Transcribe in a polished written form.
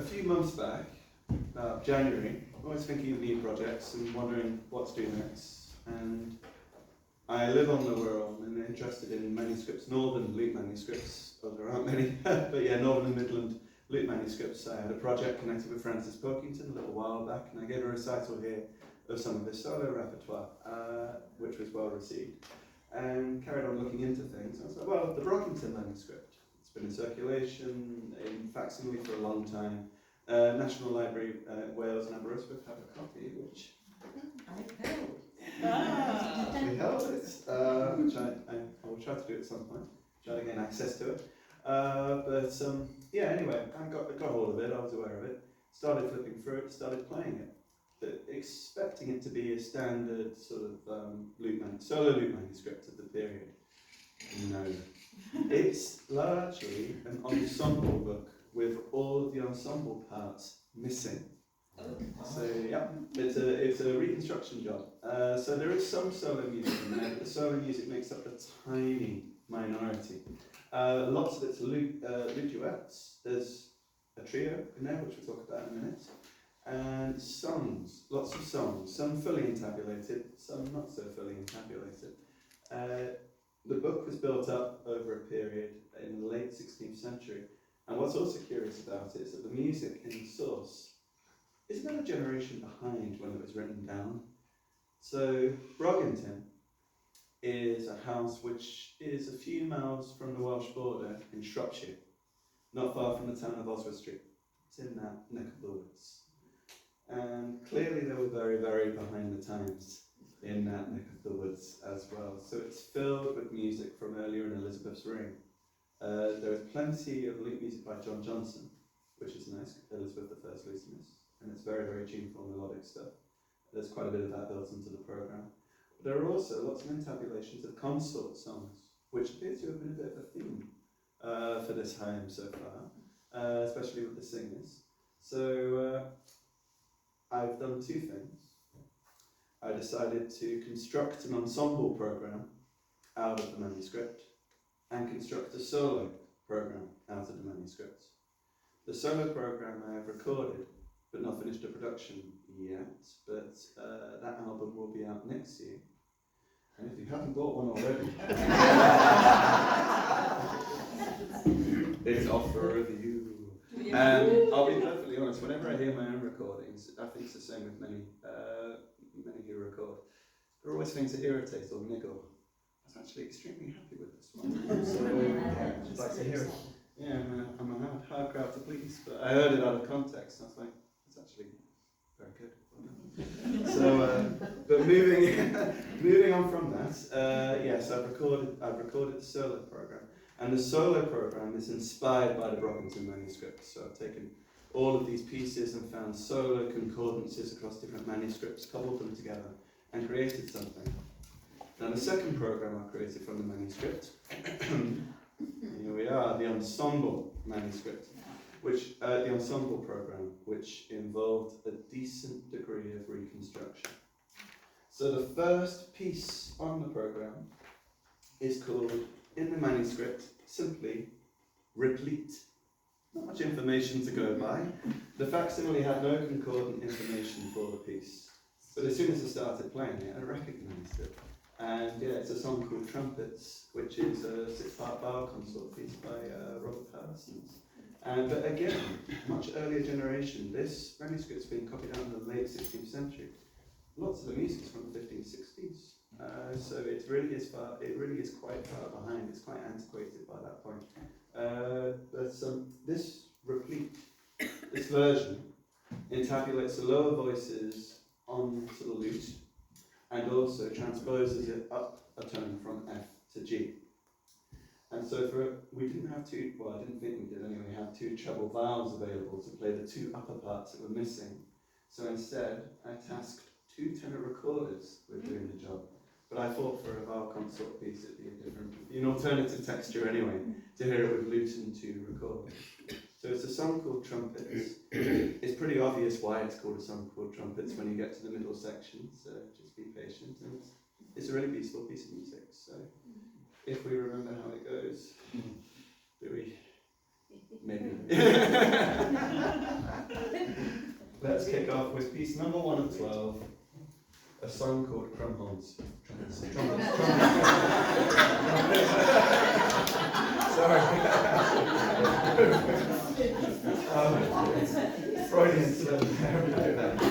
a few months back, January, I was thinking of new projects and wondering what to do next. And I live on the Wirral and interested in manuscripts, northern lute manuscripts. Well, there aren't many, but yeah, northern and midland lute manuscripts. I had a project connected with Francis Brogyntyn a little while back, and I gave a recital here of some of his solo repertoire, which was well received, and carried on looking into things. I was like, well, the Brogyntyn manuscript, it's been in circulation in facsimile for a long time. National Library Wales and Aberystwyth have a copy, which I held. we held it, which I will try to do at some point, try to gain access to it. Yeah, anyway, I got hold of it, I was aware of it, started flipping through it, started playing it, but expecting it to be a standard sort of solo lute manuscript of the period. No. It's largely an ensemble book with all of the ensemble parts missing. So yeah, it's a reconstruction job. So there is some solo music in there, but the solo music makes up a tiny minority. Lots of it's lute duets. There's a trio in there, which we'll talk about in a minute. And songs, lots of songs, some fully intabulated, some not so fully intabulated. The book was built up over a period in the late 16th century. And what's also curious about it is that the music in the source is about a generation behind when it was written down. So Brogyntyn is a house which is a few miles from the Welsh border in Shropshire, not far from the town of Oswestry. It's in that neck of the woods. And clearly they were very, very behind the times in that neck of the woods as well. So it's filled with music from earlier in Elizabeth's reign. There is plenty of lute music by John Johnson, which is nice, Elizabeth I's lutenist, and it's very, very tuneful melodic stuff. There's quite a bit of that built into the programme. But there are also lots of intabulations of consort songs, which appear to have been a bit of a theme for this Higham so far, especially with the singers. So I've done two things. I decided to construct an ensemble programme out of the manuscript and construct a solo programme out of the manuscript. The solo programme I have recorded, but not finished a production yet, but that album will be out next year. And if you haven't bought one already, it's off for review. And I'll be perfectly honest, whenever I hear my own recordings, I think it's the same with many who record, there are always things that irritate or niggle. I was actually extremely happy with this one. So yeah, I'd like to hear it. Yeah, I'm a hard crowd to please, but I heard it out of context, and I was like, it's actually very good. So, but moving on from that, yes, I've recorded the solo program, and the solo program is inspired by the Brogyntyn manuscript. So I've taken all of these pieces and found solo concordances across different manuscripts, coupled them together, and created something. Now the second program I created from the manuscript, here we are, the ensemble manuscript, which the ensemble program, which involved a decent degree of reconstruction. So the first piece on the program is called, in the manuscript, simply Replete. Not much information to go by. The facsimile had no concordant information for the piece, but as soon as I started playing it, I recognised it. And yeah, it's a song called Trumpets, which is a 6-part bar consort piece by Robert Parsons. But again, much earlier generation. This manuscript's been copied out in the late 16th century. Lots of the music's from the 1560s. So it really is quite far behind. It's quite antiquated by that point. This replete, this version, intabulates the lower voices onto the lute, and also transposes it up a tone from F to G. And so I didn't think we did anyway, have two treble vowels available to play the two upper parts that were missing. So instead, I tasked two tenor recorders with doing the job. But I thought for a vowel consort piece it'd be an alternative texture anyway, to hear it with lute and two recorders. So it's a song called Trumpets. It's pretty obvious why it's called a song called Trumpets when you get to the middle section, so just be patient. And it's a really beautiful piece of music, so if we remember how it goes, do we? Maybe. let's kick off with piece number 1 of 12, a song called Crumhorns. Sorry. Freudian slip.